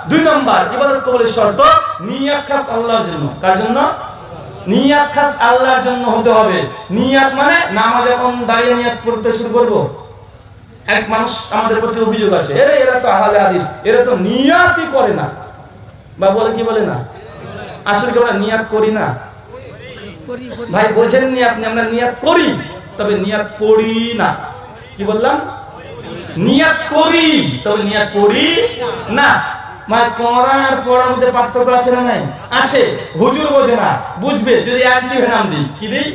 দুই নম্বর ইবাদত কবুলের শর্ত নিয়াত খাস আল্লাহর জন্য। কার জন্য? নিয়াত খাস আল্লাহর জন্য হতে হবে। নিয়াত মানে নামাজ এখন দাঁড়িয়ে নিয়াত পড়তে শুরু করব। এক মানুষ আমাদের প্রতি অভিযোগ আছে, এরা তো আহলে হাদিস, এরা তো নিয়াতই করে না, বা বলে কি বলে না, আসলে কি আমরা নিয়াত করি না? ভাই বোঝেননি আপনি, আমরা নিয়াত করি তবে নিয়াত পড়ি না। কি বললাম? নিয়াত করি তবে নিয়াত পড়ি না। মানে পড়ার পড়ার মধ্যে পার্থক্য আছে না? নাই আছে। হুজুর বোঝে না, বুঝবে যদি অ্যান্টিভেনাম দিই। কি দিই?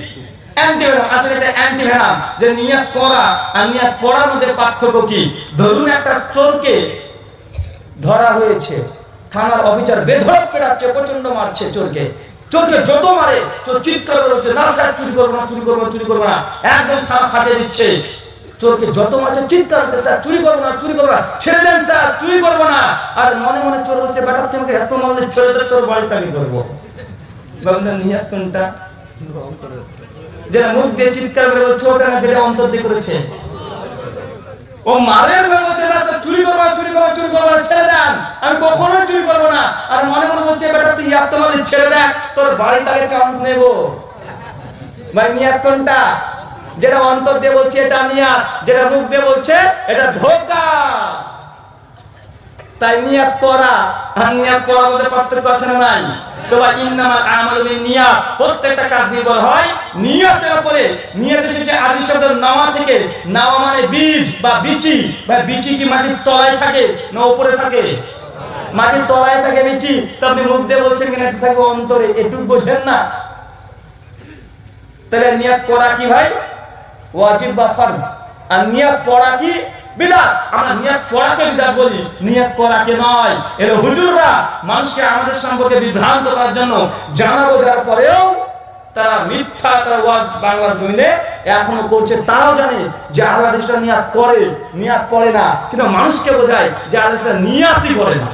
অ্যান্টিভেনাম। আসলে এটা অ্যান্টিভেনাম, যে নিয়াত করা আর নিয়াত পড়ার মধ্যে পার্থক্য কি? ধরুন একটা চোরকে ধরা হয়েছে, থানার অফিসার বেধড়ক পেটাচ্ছে, প্রচন্ড মারছে চোরকে। চোরকে যত মারে চোর চিৎকার করে হচ্ছে, না স্যার চুরি করবো না, চুরি করবো না, চুরি করবো না, একদম থানা ফাটিয়ে দিচ্ছে। চোরকে যত মারছে চিৎকার হচ্ছে, স্যার চুরি করবো না, চুরি করবো না, ছেড়ে দেন স্যার, চুরি করবো না। আর মনে মনে চোর বলছে, বেটা তোমাকে এত মারলে ছেড়ে দেন, তোর বাড়িতে আমি করবো। বাবুদের নিয়াত কোনটা? যেটা মুখ দিয়ে চিৎকার করে বলছে ওটা না, যেটা অন্তর দিয়ে করেছে। ও মারের ভাবে বলছে, না স্যার চুরি করবো না, চুরি করবো না, চুরি করবো না, ছেড়ে দেন, আমি কখনো চুরি করবো না। আর মনে মনে বলছে, বেটা তুই এত মারলে ছেড়ে দেন, তোর বাড়িতে আগে চান্স নেবো। ভাই নিয়াত কোনটা? যেটা অন্তর দিয়ে বলছে এটা নিয়াত, যেটা মুখ দিয়ে বলছে এটা ধোঁকা। তাই নিয়াত করা আর নিয়াত করার মধ্যে পার্থক্য আছে না? নাই। তো ভাই ইন্নামাল আমালু বিন্নিয়াত, প্রত্যেকটা কাজ নির্ভর হয় নিয়তের উপরে। নিয়ত এসেছে আরবি শব্দ নাওয়া থেকে। নাওয়া মানে বীজ বা বিচি। ভাই বিচি কি মাটির তলায় থাকে না উপরে থাকে? মাটির তলায় থাকে বিচি। তো আপনি মুখ দিয়ে বলছেন কিনা এটা থাকে অন্তরে, এটুকু বোঝেন না? তাহলে নিয়াত করা কি ভাই? ওয়াজিব বা ফরজ। আর নিয়াত পড়া কি? বিদআত। আমরা নিয়াত পড়াকে বিদআত বলি, নিয়াত করাকে নয়। এর হুজুররা মানুষকে আমাদের সম্পর্কে বিভ্রান্ত করার জন্য জানা বোঝার পরেও তারা মিথ্যা, তারা ওয়াজ বাংলার জমিনে এখনো করছে। তারাও জানে যে আহলে হাদিসরা নিয়াত করে, নিয়াত করে না, কিন্তু মানুষকে বোঝায় যে আহলে হাদিসরা নিয়াতই করে না।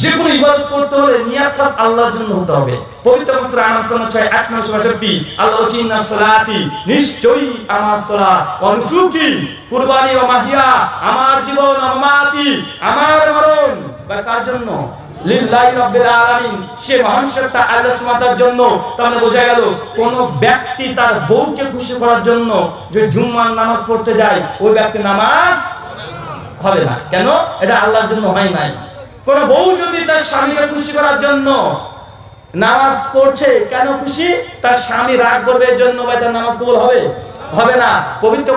যে কোনো ইবাদত করতে হলে নিয়াত খাস আল্লাহর জন্য হতে হবে। পবিত্র সূরা আন-নাম 6:8-9 আল্লাহ বলেন, ইন্না সলাতি, নিশ্চয়ই আমার সালাত, ওয়া নুসুকি, কুরবানি, ওয়া মাহিয়া, আমার জীবন, ওয়া মামাতি, আমার মরণ, বা কার জন্য? লিল্লাহি রাব্বিল আলামিন, সে মহান সত্তা আল্লাহ সুবহানাহু ওয়া তাআলার জন্য। তাহলে বোঝা গেল কোন ব্যক্তি তার বউকে খুশি করার জন্য যে জুম্মার নামাজ পড়তে যায়, ওই ব্যক্তি নামাজ হবে না। কেন? এটা আল্লাহর জন্য হয় নাই। কোন বউ যদি তার স্বামীকে খুশি করার জন্য নামাজ পড়ছে, কেন খুশি? তার স্বামী রাগ করবে এর জন্য, ভাই তার নামাজ কবুল হবে? হবে না। পবিত্র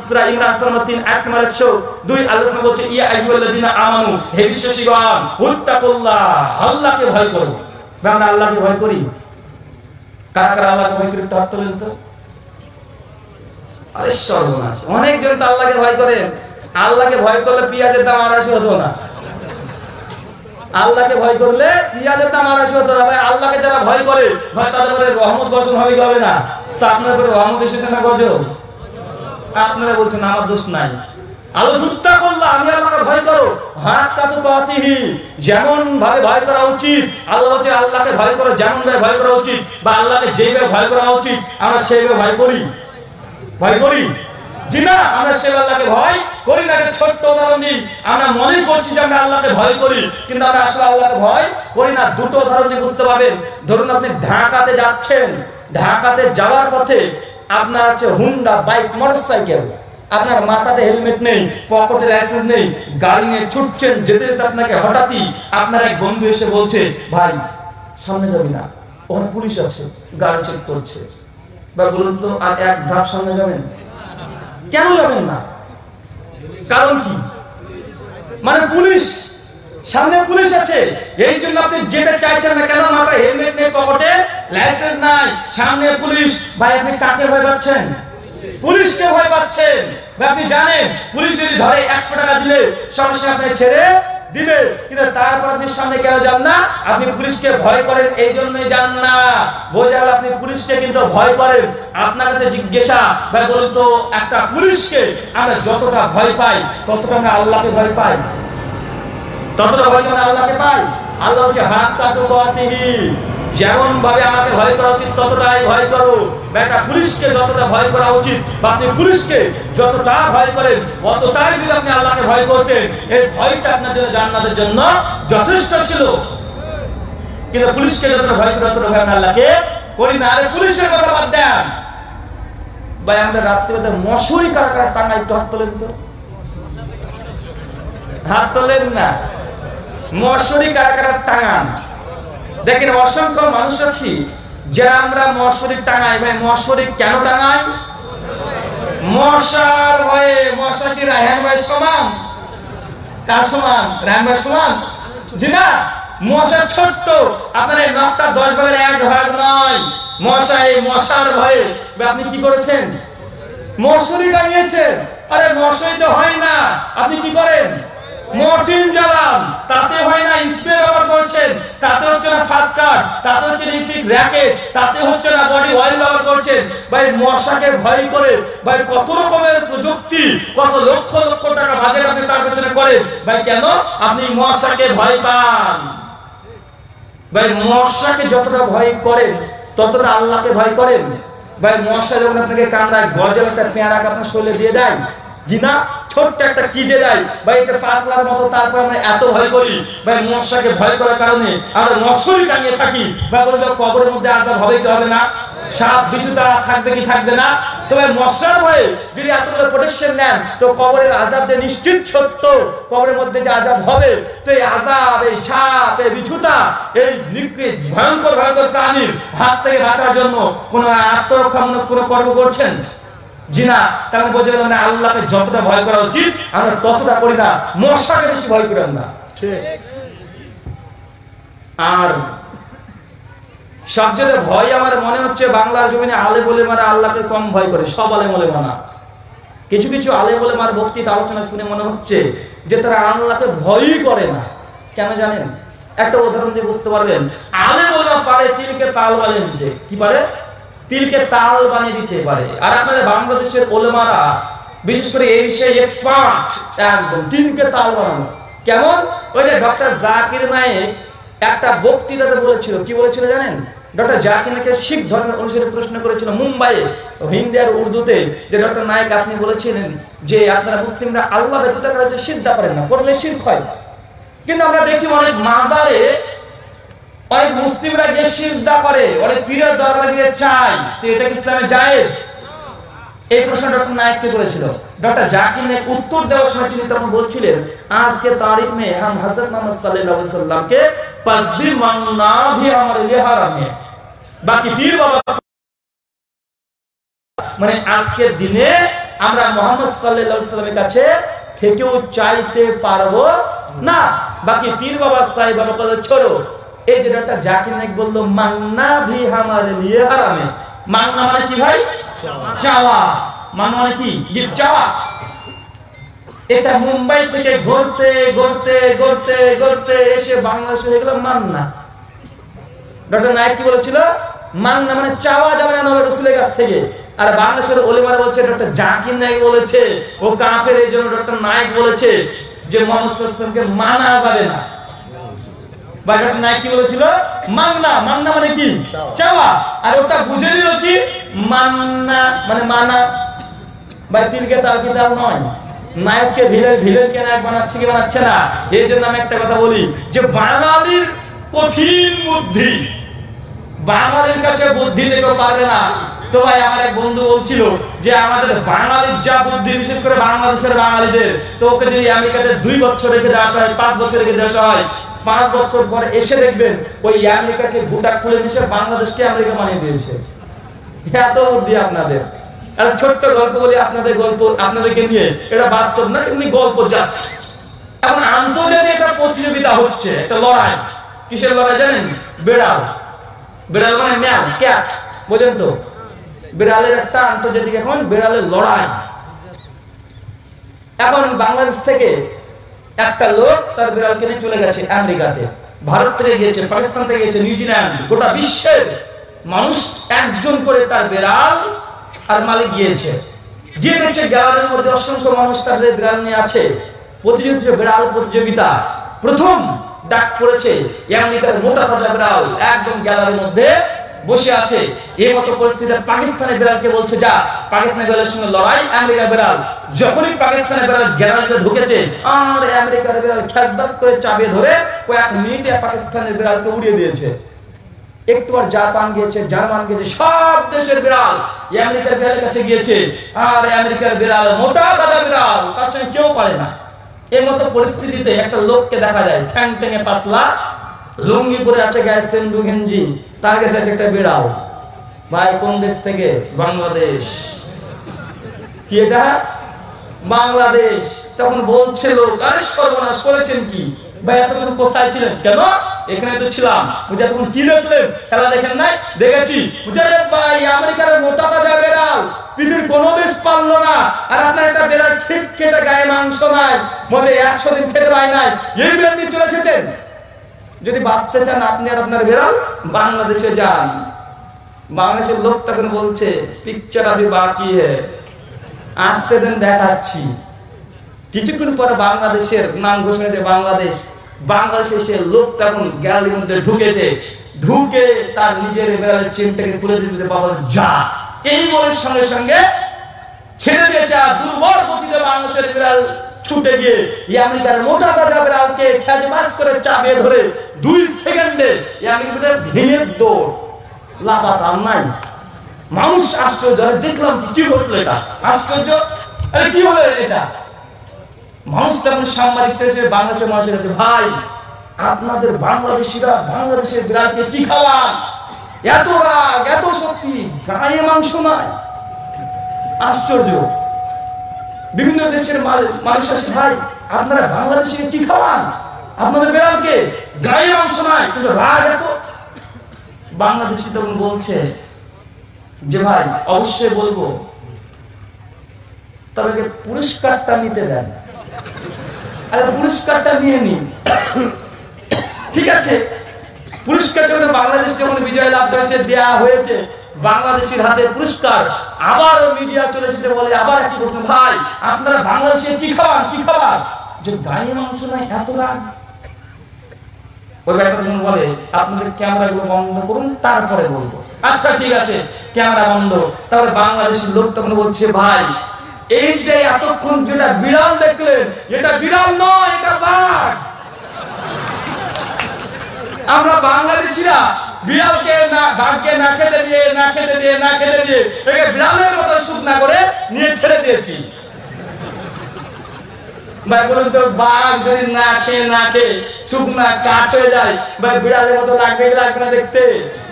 সূরা ইমরান 3:1-102 আল্লাহ বলছে, ইয়া আইয়ুহাল্লাযীনা আমানু, হে বিশ্বাসীগণ, উত্তাকুল্লাহ, আল্লাহকে ভয় করো। আমরা আল্লাহকে ভয় করি? কারা কারা আল্লাহকে ভয় করি? একটু হাত তোলেন তো। আরে সর্বনাশ, অনেকজন তো আল্লাহকে ভয় করে। আল্লাহকে ভয় করলে পেঁয়াজের দাম 250 হতো না। আল্লাহকে ভয় করলে পেঁয়াজের দাম 250 হতো না। ভাই আল্লাহকে যারা ভয় করে, ভাই তাদের উপরে রহমত বর্ষণ হবে কি হবে না? তো আপনার উপরে রহমত এসেছে না গজব? আপনারা বলছেন আমার দোষ নাই। আল্লাহ যুক্তা করলা, আমি আল্লাহকে ভয় করো, হাক্কা তুকাতিহি, যেমন ভাবে ভয় করা উচিত। আল্লাহ বলছে আল্লাহকে ভয় করো যেমন ভাবে ভয় করা উচিত, বা আল্লাহকে যেভাবে ভয় করা উচিত আমরা সেইভাবে ভয় করি? ভয় করি? জি না, আমরা সেই আল্লাহকে ভয় করি না। একটা ছোট্ট উদাহরণ দিই। আমরা মনে করছি যে আমরা আল্লাহকে ভয় করি, কিন্তু আমরা আসলে আল্লাহকে ভয় করি না। দুটো উদাহরণ দিয়ে বুঝতে পারবেন। ধরুন আপনি ঢাকাতে যাচ্ছেন, ঢাকাতে যাওয়ার পথে আপনার আছে হুন্ডা বাইক, মোটরসাইকেল, আপনার মাথাতে হেলমেট নেই, পকেটে লাইসেন্স নেই, গাড়ি নিয়ে ছুটছেন, যেতে যেতে আপনাকে হঠাৎই আপনার এক বন্ধু এসে বলছে, ভাই সামনে যাবি না, ওখানে পুলিশ আছে, গাড়ি চেক করছে। বা বলুন তো, আর এক ধাপ সামনে যাবেন? কেন যাবেন না? কারণ কি? মানে পুলিশ, সামনে পুলিশ আছে, এই জন্য আপনি যেতে চাইছেন না। কেন? মাথায় হেলমেট নেই, পকেটে লাইসেন্স নাই, সামনে পুলিশ। ভাই আপনি কাকে ভয় পাচ্ছেন? পুলিশকে ভয় পাচ্ছেন। ভাই আপনি জানেন পুলিশ যদি ধরে 100 টাকা দিলে সমস্যা আপনাকে ছেড়ে দিবে, কিন্তু তারপর আপনি সামনে কেন যান না? আপনি পুলিশকে ভয় করেন, এই জন্যই যান না। বোঝা গেল আপনি পুলিশকে কিন্তু ভয় করেন। আপনার কাছে জিজ্ঞাসা, ভাই বলুন তো, একটা পুলিশকে আমরা যতটা ভয় পাই ততটা আমরা আল্লাহকে ভয় পাই? ততটা ভয় আমরা আল্লাহকে পাই? আল্লাহ হচ্ছে হাক্কা তুকাতিহি, যেমন ভাবে আমাকে ভয় করা উচিত ততটাই ভয় করো। একটা পুলিশকে যতটা ভয় করা উচিত বা আপনি পুলিশকে যতটা ভয় করেন অতটাই যদি আপনি আল্লাহকে ভয় করতেন, এই ভয়টা আপনার জন্য জান্নাতের জন্য যথেষ্ট ছিল। কিন্তু পুলিশকে যতটা ভয় করে ততটা ভয় আল্লাহকে করি না। আরে পুলিশের কথা বাদ দেন ভাই, আমরা রাত্রিবেলা মশারি কারা কারা টাঙাই একটু হাত তোলেন তো, হাত তোলেন না। মশারি কারা কারা টাঙান? দেখেন অসংখ্য মানুষ আছি যারা আমরা মশারি টাঙাই। ভাই মশারি কেন টাঙাই? মশার ভয়ে। মশা কি রায়হান ভাই সমান? কার সমান? রায়হান ভাই সমান? জি না, মশা ছোট্ট। আপনার এই নখটা 10 ভাগের 1 ভাগ নয়। মশা, এই মশার ভয়ে আপনি কি করেছেন? মশারি টাঙিয়েছেন। আরে মশারি তো হয় না, আপনি কি করেন? মর্টিন জ্বালান, তাতে হয় না। স্প্রে ব্যবহার করছেন, তাতে হচ্ছে না। ফাস্ট কাট, তাতে হচ্ছে ইলেকট্রিক র‍্যাকেট, তাতে হচ্ছে না। বডি অয়েল ব্যবহার করছেন। ভাই মশাকে ভয় করে ভাই কত রকমের প্রযুক্তি, কত লক্ষ লক্ষ টাকা বাজেট আপনি তার পেছনে করেন। ভাই কেন? আপনি মশাকে ভয় পান। ভাই মশাকে যতটা ভয় করেন ততটা আল্লাহকে ভয় করেন। ভাই মশা যখন আপনাকে কামড়ায়, গজল একটা পেয়ারা আপনার শরীরে দিয়ে দেয়, জি না, ছোট্ট একটা কিজে দেয় ভাই, এটা পাতলার মতো, তারপর আমরা এত ভয় করি। ভাই মশাকে ভয় করার কারণে আমরা মশারি টাঙিয়ে থাকি। ভাই বলবে কবরের মধ্যে আযাব হবে কি হবে না? সাপ বিছুটা থাকবে কি থাকবে না? তো ভাই মশার ভয়ে যদি এতগুলো প্রোটেকশন নেন তো কবরের আযাব যে নিশ্চিত সত্য, কবরের মধ্যে যে আযাব হবে, তো এই আযাব, এই সাপ, এই বিছুটা, এই নিকৃষ্ট ভয়ঙ্কর ভয়ঙ্কর প্রাণীর হাত থেকে বাঁচার জন্য কোনো আত্মরক্ষামূলক কোনো কর্ম করছেন? জি না। তাহলে বোঝা গেল না আল্লাহকে যতটা ভয় করা উচিত আমরা ততটা করি না, মশাকে বেশি ভয় করি না। আর সবচেয়ে ভয় আমার মনে হচ্ছে বাংলার জমিনে আলেম ওলেমারা আল্লাহকে কম ভয় করে। সব আলেম ওলেমা না, কিছু কিছু আলেম ওলেমার বক্তৃতা আলোচনা শুনে মনে হচ্ছে যে তারা আল্লাহকে ভয়ই করে না। কেন জানেন? একটা উদাহরণ দিয়ে বুঝতে পারবেন। আলেম ওলেমা পারে তিলকে তাল বানিয়ে দিতে। কি পারে? তিলকে তাল বানিয়ে দিতে পারে। আর আপনাদের বাংলাদেশের ওলেমারা বিশেষ করে এই বিষয়ে এক্সপার্ট, একদম তিলকে তাল বানানো। কেমন? ওই যে ডক্টর জাকির নায়েক একটা বক্তৃতাতে বলেছিল, কি বলেছিল জানেন? ডক্টর জাকির নায়েক শিখ ধর্মের অনুসারে প্রশ্ন করেছিল মুম্বাইয়ে, হিন্দি আর উর্দুতে, যে ডক্টর নায়েক আপনি বলেছিলেন যে আপনারা মুসলিমরা আল্লাহ ব্যতীত কাউকে সিজদা করেন না, করলে শিরক হয়। কিন্তু আমরা দেখি অনেক মাজারে অনেক মুসলিমরা গিয়ে সিজদা করে, অনেক পীরের দরবারে গিয়ে চায়। তো এটা কি ইসলামে জায়েজ? এই প্রশ্ন ডক্টর নায়েককে করেছিল। ডক্টর জাকির নায়েক উত্তর দেওয়ার সময় তিনি তখন বলছিলেন, আজকে তারিখ মে हम हजरत मोहम्मद सल्लल्लाहु अलैहि वसल्लम के तस्बीह मांगना भी हमारे लिए हराम है। বাকি পীর বাবা মানে আজকের দিনে আমরা মুহাম্মদ সাল্লাল্লাহু আলাইহি ওয়াসাল্লামের কাছে থেকেও চাইতে পারবো না। বাকি পীর বাবা সাহেব বাবা কথা छोड़ो। এই যে ডক্টর জাকির নায়েক বলল মাংনা ভি হামারে লিয়ে হারামে। মাংনা মানে কি ভাই? চাওয়া। মাংনা মানে কি? গিফট চাওয়া। এটা মুম্বাই থেকে ঘুরতে ঘুরতে ঘুরতে ঘুরতে এসে বাংলাদেশে হয়ে গেল মাংনা। ডক্টর নায়েক কি বলেছিল? মাংনা মানে চাওয়া যাবে না নবী রাসূলের কাছ থেকে। আর বাংলাদেশের ওলেমারা বলছে ডক্টর জাকির নায়েক বলেছে ও কাফের, এই জন্য ডক্টর নায়েক বলেছে যে মুহাম্মদ সাল্লাল্লাহু আলাইহি ওয়াসাল্লামকে মানা যাবে না। ডক্টর নায়েক কি বলেছিল? মাংনা। মাংনা মানে কি? চাওয়া। আর ওটা বুঝে নিল কি? মান্না মানে মানা। ভাই তিলকে তাল কি তাল নয়। নায়ককে ভিলেনকে নায়ক বানাচ্ছে কি বানাচ্ছে না? এই জন্য আমি একটা কথা বলি যে বাঙালির কঠিন বুদ্ধি, বাঙালির কাছে বুদ্ধি দিতে পারবে না। তো ভাই আমার এক বন্ধু বলছিল যে আমাদের বাঙালির যা বুদ্ধি, বিশেষ করে বাংলাদেশের বাঙালিদের, তো ওকে যদি আমেরিকাতে 2 বছর রেখে দেওয়া হয়, 5 বছর রেখে দেওয়া হয়, 5 বছর পরে এসে দেখবেন ওই আমেরিকাকে গুটা খুলে মিশে বাংলাদেশকে আমেরিকা বানিয়ে দিয়েছে। এত বুদ্ধি আপনাদের। আর ছোট্ট গল্প বলি আপনাদের, গল্প আপনাদেরকে নিয়ে, এটা বাস্তব না, এমনি গল্প জাস্ট। এখন আন্তর্জাতিক একটা প্রতিযোগিতা হচ্ছে, একটা লড়াই। কিসের লড়াই জানেন? বেড়াল। বেড়াল মানে ম্যাও, ক্যাট, বোঝেন তো? বিড়ালের একটা আন্তর্জাতিক এখন বিড়ালের লড়াই। এখন বাংলাদেশ থেকে একটা লোক তার বিড়ালকে নিয়ে চলে গেছে আমেরিকাতে, ভারত থেকে গিয়েছে, পাকিস্তান থেকে গিয়েছে, নিউজিল্যান্ড, গোটা বিশ্বের মানুষ একজন করে তার বিড়াল আর মালিক গিয়েছে। গিয়ে দেখছে গ্যালারির মধ্যে অসংখ্য মানুষ তার বিড়াল নিয়ে আছে। প্রতিযোগিতা, বিড়াল প্রতিযোগিতা। প্রথম ডাক পড়েছে, আমেরিকার মোটা তাজা বিড়াল একদম গ্যালারির মধ্যে বসে আছে। এই মতো পরিস্থিতিতে পাকিস্তানের বিড়ালকে বলছে যা পাকিস্তানের বিড়ালের সঙ্গে লড়াই। আমেরিকার বিড়াল যখনই পাকিস্তানের বিড়াল গ্যালারিতে ঢুকেছে আর আমেরিকার বিড়াল খ্যাচবাস করে চাবিয়ে ধরে কয়েক মিনিটে পাকিস্তানের বিড়ালকে উড়িয়ে দিয়েছে। একটু আর জাপান গিয়েছে, জার্মান গিয়েছে, সব দেশের বিড়াল আমেরিকার বিড়ালের কাছে গিয়েছে। আর আমেরিকার বিড়াল মোটা তাজা বিড়াল, তার সঙ্গে কেউ পারে না। এর মতো পরিস্থিতিতে একটা লোককে দেখা যায় ঠ্যাং ঠ্যাঙে পাতলা, লুঙ্গি পরে আছে, গায়ে সেন্ডু গেঞ্জি, তার কাছে আছে একটা বিড়াল। ভাই কোন দেশ থেকে? বাংলাদেশ। কি এটা? বাংলাদেশ। তখন বলছে লোক, আরে সর্বনাশ করেছেন কি ভাই, এতক্ষণ কোথায় ছিলেন? কেন এখানে তো ছিলাম। বুঝে তখন কি দেখলেন? খেলা দেখেন নাই? দেখেছি। বুঝে ভাই আমেরিকার মোটা তাজা বিড়াল পৃথিবীর কোনো দেশ পারলো না, আর আপনার একটা বিড়াল ঠিক খেতে গায়ে মাংস নাই, মধ্যে 100 দিন খেতে পায় নাই, এই বিড়াল নিয়ে চলে এসেছেন। যদি বাঁচতে চান আপনি আর আপনার বিড়াল বাংলাদেশে যান। বাংলাদেশের লোক তখন বলছে পিকচার আভি বাকি হ্যায়, আসতে দেন দেখাচ্ছি। কিছুক্ষণ পরে বাংলাদেশের নাম ঘোষণা হয়েছে বাংলাদেশ। বাংলাদেশে সে লোক তখন গ্যালারির মধ্যে ঢুকেছে, ঢুকে তার নিজের বিড়ালের চেনটাকে তুলে দিতে বাবা যা এই বলে সঙ্গে সঙ্গে ছেড়ে দিয়েছে। দুর্বল গতিতে বাংলাদেশের বিড়াল ছুটে গিয়ে আমেরিকার মোটা তাজা বিড়ালকে খ্যাচবাস করে চাপিয়ে ধরে 2 সেকেন্ডে আমেরিকার বিড়াল ভেঙে দৌড়, লাপাতাম নাই। মানুষ আশ্চর্য, দেখলাম কি ঘটলো, এটা আশ্চর্য, আরে কি হলো এটা। মানুষ তখন সাংবাদিক চেয়েছে বাংলাদেশের মানুষের কাছে, ভাই আপনাদের বাংলাদেশিরা বাংলাদেশের বিড়ালকে কি খাওয়ান? এত রাগ, এত শক্তি, গায়ে মাংস নাই। আশ্চর্য। বিভিন্ন দেশের মানুষ আসে, ভাই আপনারা বাংলাদেশিকে কি খাওয়ান? আপনাদের বিড়ালকে গায়ে মাংস নাই, কিন্তু রাগ এত। বাংলাদেশি তখন বলছে যে ভাই অবশ্যই বলবো, তবে পুরস্কারটা নিতে দেন। আরে পুরস্কারটা নিয়ে নিন, ঠিক আছে। পুরস্কার যখন বাংলাদেশ যখন বিজয় লাভ করেছে, দেয়া হয়েছে বাংলাদেশের হাতে পুরস্কার। আবার মিডিয়া চলে এসেছে, বলে আবার একটি প্রশ্ন, ভাই আপনারা বাংলাদেশে কি খাওয়ান? কি খাবার? যে গায়ে মাংস নাই, এত রাগ। ওই ব্যাপারটা যখন বলে আপনাদের ক্যামেরাগুলো বন্ধ করুন তারপরে বলবো। আচ্ছা ঠিক আছে, ক্যামেরা বন্ধ। তারপরে বাংলাদেশের লোক তখন বলছে, ভাই এইটাই এতক্ষণ যেটা বিড়াল দেখলেন, এটা বিড়াল নয়, এটা বাঘ। আমরা বাংলাদেশিরা বিড়ালকে না, বাঘকে না খেতে দিয়ে না খেতে দিয়ে না খেতে দিয়ে একে বিড়ালের মতো শুকনা করে নিয়ে ছেড়ে দিয়েছি। ভাই বলুন তো, বাঘ যদি না খেয়ে শুকনা কাঠ হয়ে যায়, ভাই বিড়ালের মতো লাগবে কি লাগবে না দেখতে?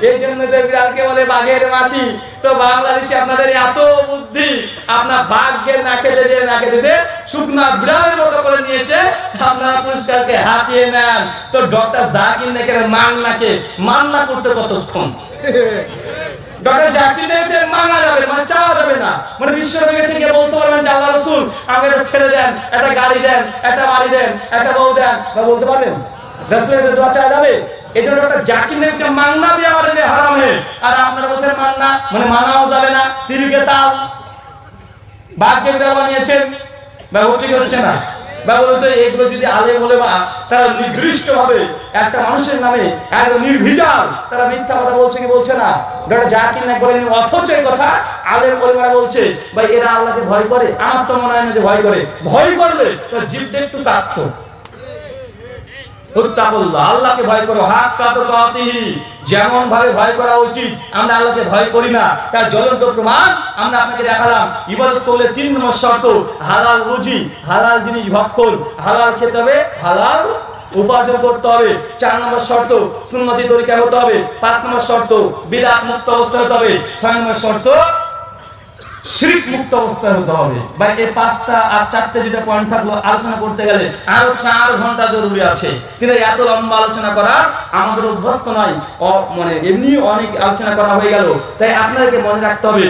এই জন্য তো বিড়ালকে বলে বাঘের মাসি। তো বাংলাদেশে আপনাদের এত বুদ্ধি, আপনার বাঘকে না খেতে দিয়ে শুকনা বিড়ালের মতো করে নিয়ে এসে আপনারা পুরস্কারকে হাতিয়ে নেন। তো ডক্টর জাকির নাকের মান্না করতে কতক্ষণ? ডক্টর জাকির নাকের মানা যাবে, মানে চাওয়া যাবে না, মানে বিশ্বনবী কাছে গিয়ে বলতে পারবেন যে আল্লাহ রাসূল আমাকে একটা ছেলে দেন, একটা গাড়ি দেন, একটা বাড়ি দেন, একটা বউ দেন, বা বলতে পারবেন? রাসূলের কাছে দোয়া চাওয়া যাবে? এই জন্য ডক্টর জাকির নাকের মান্না भी আমাদের लिए হারাম है। আর আপনারা বলছেন মান্না মানে মানাও যাবে না, তিলকে তাল বাঘকে বিড়াল বানিয়েছেন, বা হচ্ছে না। বা বলতো এগুলো যদি আলেম ওলেমা তারা নির্দিষ্ট ভাবে একটা মানুষের নামে একদম নির্ভেজাল তারা মিথ্যা কথা বলছে কি বলছে না? ডক্টর জাকির নায়েক বলেন, অথচ এই কথা আলেম ওলেমারা বলছে। ভাই এরা আল্লাহকে ভয় করে? আমার তো মনে হয় না যে ভয় করে। ভয় করলে তো জিভটা একটু কাটতো। আল্লাহকে ভয় করো, হাক্কা তুকাতিহি, যেমন ভাবে ভয় করা উচিত আমরা আল্লাহকে ভয় করি না, তার জ্বলন্ত প্রমাণ আমরা আপনাকে দেখালাম। ইবাদত করলে 3 নম্বর শর্ত হালাল রুজি, হালাল জিনিস ভক্ষণ, হালাল খেতে হবে, হালাল উপার্জন করতে হবে। 4 নম্বর শর্ত সুন্নতি তরিকা হতে হবে। 5 নম্বর শর্ত বিদআত মুক্ত অবস্থা হতে হবে। 6 নম্বর শর্ত শিরক মুক্ত অবস্থায় হতে হবে। ভাই এই 5টা আর 4টে যেটা পয়েন্ট থাকলো, আলোচনা করতে গেলে আরো 4 ঘন্টা জরুরি আছে, কিন্তু এত লম্বা আলোচনা করা আমাদের অভ্যস্ত নয়, মানে এমনি অনেক আলোচনা করা হয়ে গেল। তাই আপনাদেরকে মনে রাখতে হবে